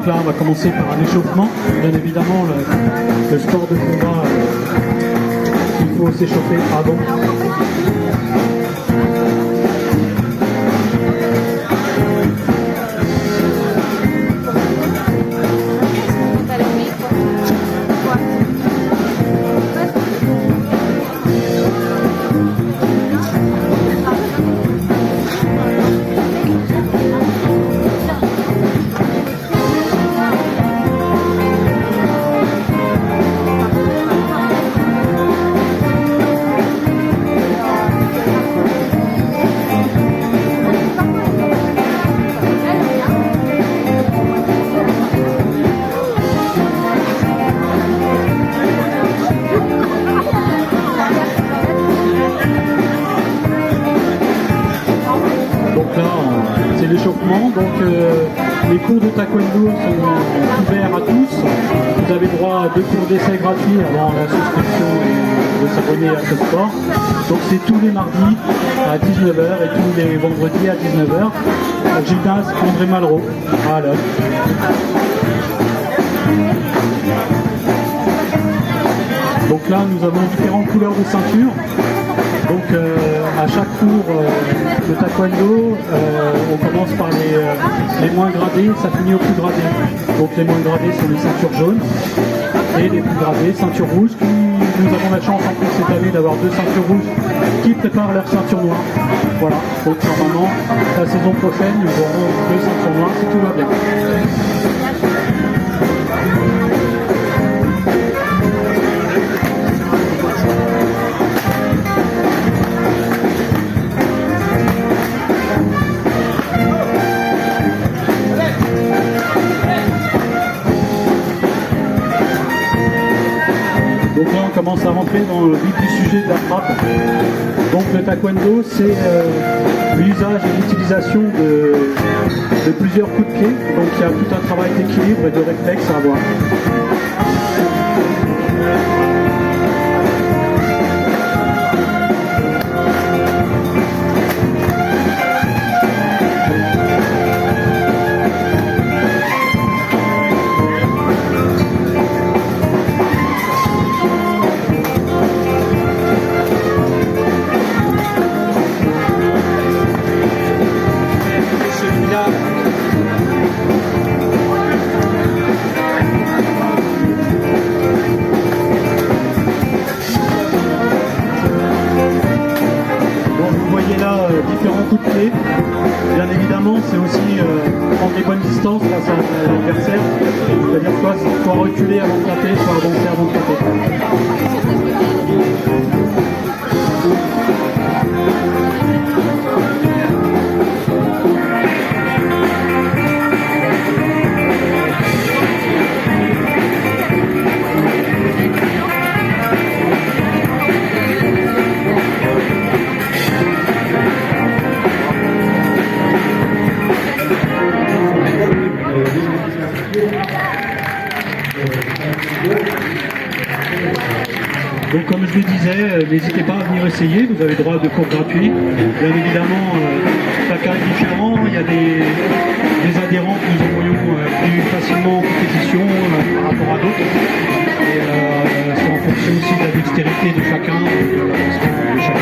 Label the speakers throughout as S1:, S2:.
S1: Donc là, on va commencer par un échauffement. Bien évidemment, le sport de combat, il faut s'échauffer avant. C'est l'échauffement, donc les cours de taekwondo sont ouverts à tous. Vous avez droit à 2 cours d'essai gratuits avant la souscription et de s'abonner à ce sport. Donc c'est tous les mardis à 19h et tous les vendredis à 19h au gymnase André Malraux à Halle. Donc là nous avons différentes couleurs de ceinture. Donc à chaque cours de taekwondo, on commence par les moins gradés, ça finit au plus gradé. Donc les moins gradés sont les ceintures jaunes et les plus gradés, ceintures rouges. Nous avons la chance en plus cette année d'avoir 2 ceintures rouges qui préparent leur ceinture noire. Voilà, donc normalement la saison prochaine nous aurons 2 ceintures noires si tout va bien. Donc là on commence à rentrer dans le vif du sujet de la frappe. Donc le taekwondo c'est l'usage et l'utilisation de plusieurs coups de pied. Donc il y a tout un travail d'équilibre et de réflexe à avoir. Différents coups de pied. Bien évidemment, c'est aussi prendre les bonnes distances face à l'adversaire. C'est-à-dire soit reculer avant de taper, soit avancer avant de taper. Donc comme je le disais, n'hésitez pas à venir essayer, vous avez droit à 2 cours gratuits. Bien évidemment, chacun est différent, il y a des adhérents que nous envoyons plus facilement en compétition par rapport à d'autres. Et c'est en fonction aussi de la dextérité de chacun, de l'avancement de chacun.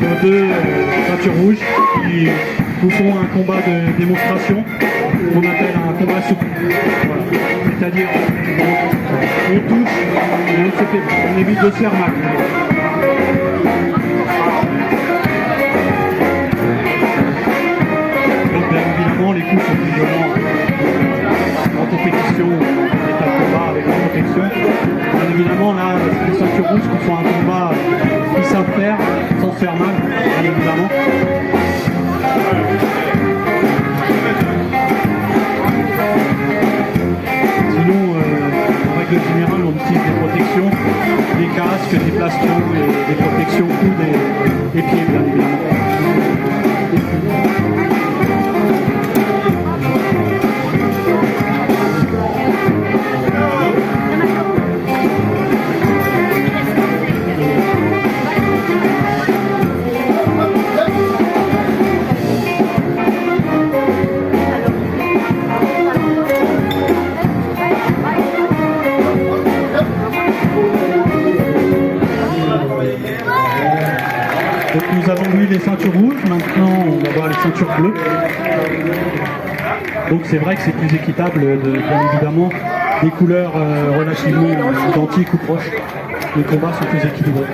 S1: nos deux ceintures rouges qui nous font un combat de démonstration qu'on appelle un combat souple. Voilà. C'est-à-dire on touche et on évite de se faire mal. Donc bien évidemment les coups sont plus violents en compétition, l'état de combat avec la protection. Bien évidemment là, les ceintures rouges qui font un combat qu'ils savent faire sans se faire mal, bien évidemment. Sinon, en règle générale, on utilise des protections, des casques, des plastrons, des protections coudes et pieds, bien évidemment. Donc nous avons vu les ceintures rouges, maintenant on va voir les ceintures bleues. Donc c'est vrai que c'est plus équitable, bien évidemment, des couleurs relativement identiques ou proches. Les combats sont plus équilibrés.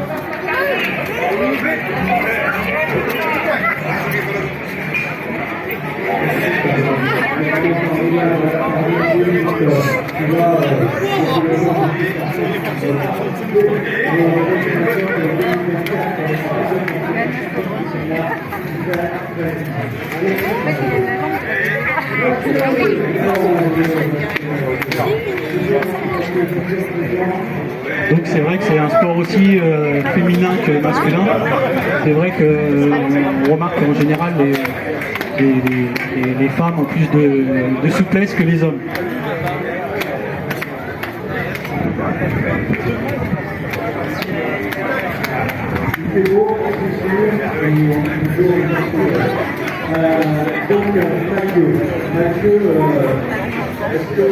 S1: Donc c'est vrai que c'est un sport aussi féminin que masculin. C'est vrai qu'on remarque qu'en général les femmes ont plus de souplesse que les hommes.
S2: Donc Mathieu, est-ce que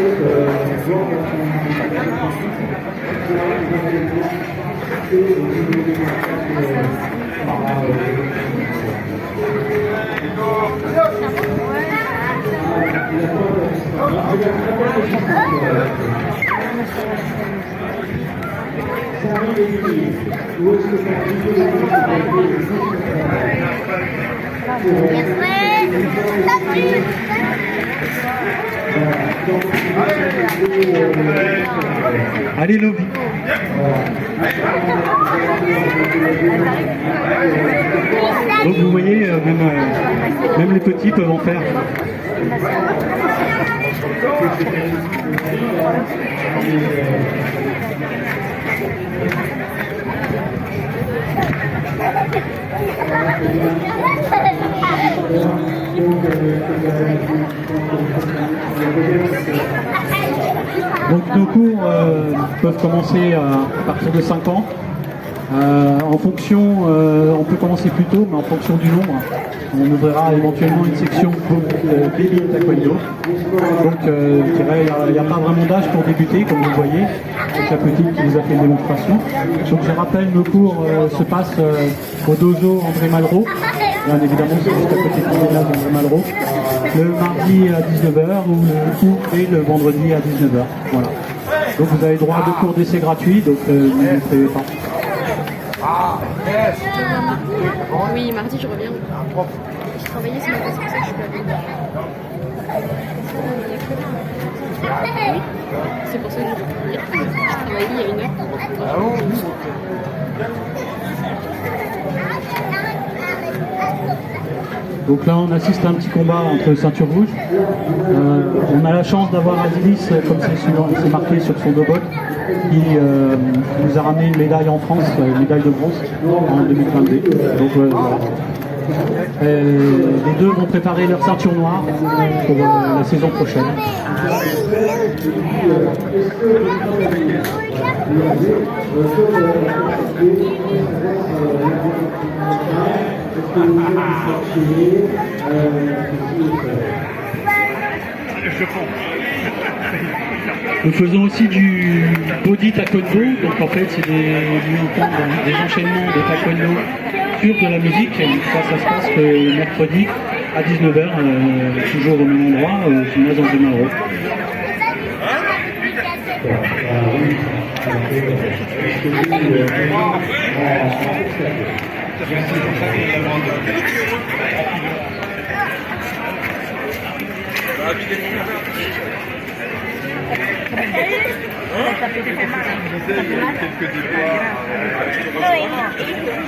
S1: Allez Lovi. Donc vous voyez, même les petits peuvent en faire. Donc nos cours peuvent commencer à partir de 5 ans. En fonction, on peut commencer plus tôt, mais en fonction du nombre, on ouvrira éventuellement une section baby taekwondo. Donc il n'y a pas vraiment d'âge pour débuter, comme vous le voyez, avec la petite qui nous a fait une démonstration. Donc je rappelle, nos cours se passent au dojo André Malraux. Bien évidemment, c'est juste à côté du village André Malraux. Le mardi à 19h et le vendredi à 19h. Voilà. Donc vous avez droit à 2 cours d'essai gratuits, donc n'hésitez pas.
S3: Oui, mardi je reviens. Je travaillais ce matin, c'est pour ça que je suis pas venue. C'est pour ça que je peux venir. Je travaillais il y a 1 heure.
S1: Donc là on assiste à un petit combat entre ceintures rouges. On a la chance d'avoir Azilis, comme c'est marqué sur son dobot, qui nous a ramené une médaille en France, une médaille de bronze en 2022. Donc voilà. Les deux vont préparer leur ceinture noire pour la saison prochaine. Nous faisons aussi du body taekwondo, donc en fait c'est des enchaînements de taekwondo l'ouverture de la musique. Ça se passe le mercredi à 19h, toujours au même endroit, au gymnase André Malraux.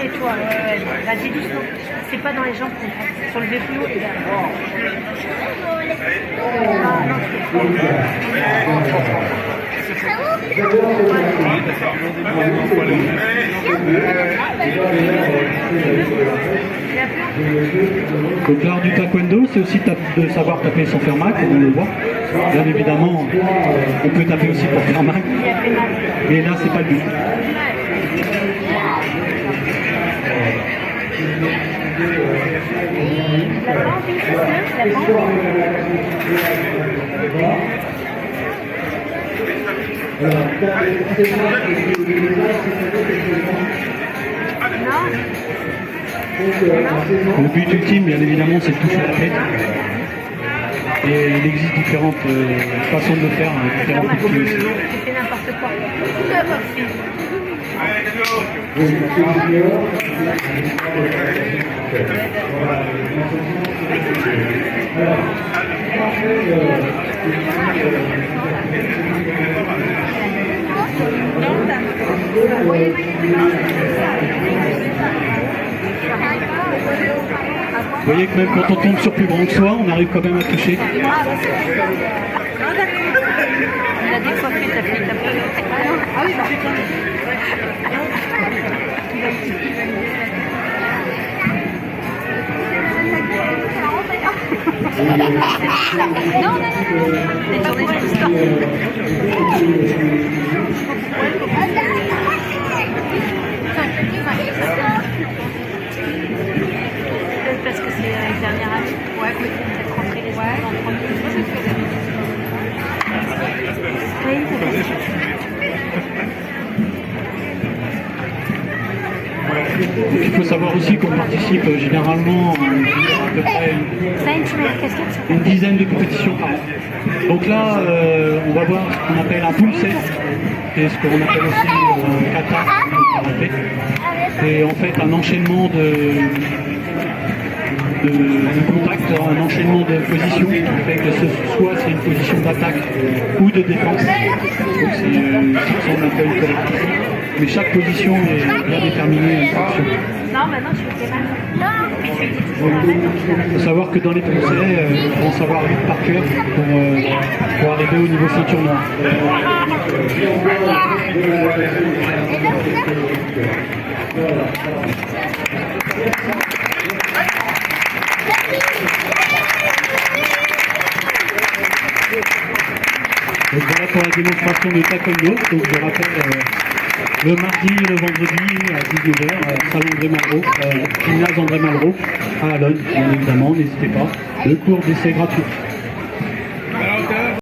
S4: Et toi, vas-y doucement. C'est pas dans les jambes, sur le V plus haut.
S1: Donc l'art du taekwondo, c'est aussi de savoir taper sans faire mal, comme on le voit. Bien évidemment, on peut taper aussi pour faire mal, mais là c'est pas le but. Le but ultime, bien évidemment, c'est de toucher la tête. Et il existe différentes façons de le faire, différents outils aussi.
S4: Tu fais n'importe quoi.
S1: Vous voyez que même quand on tombe sur plus grand que soi, on arrive quand même à toucher.
S4: Il a décoiffé ta fille, Ah oui, non, des journées d'histoire. Parce que c'est la dernière année. Ouais, peut-être rentrer les enfants en
S1: Il faut savoir aussi qu'on participe généralement à peu près une dizaine de compétitions par an. Donc là, on va voir ce qu'on appelle un pool set, et ce qu'on appelle aussi un kata, c'est en fait un enchaînement de contact, un enchaînement de positions qui fait que soit c'est une position d'attaque ou de défense. Donc c'est ce qu'on appelle collectif. Mais chaque position est bien déterminée à une fonction.
S4: Non, maintenant je fais mal.
S1: Il faut savoir que dans les procès, il faut en savoir vite par cœur pour arriver au niveau ceinture noire. Donc voilà pour la démonstration de taekwondo. Donc je rappelle le mardi et le vendredi à 19h, salle André Malraux, gymnase André Malraux à Alonne, bien évidemment, n'hésitez pas. Le cours d'essai gratuit.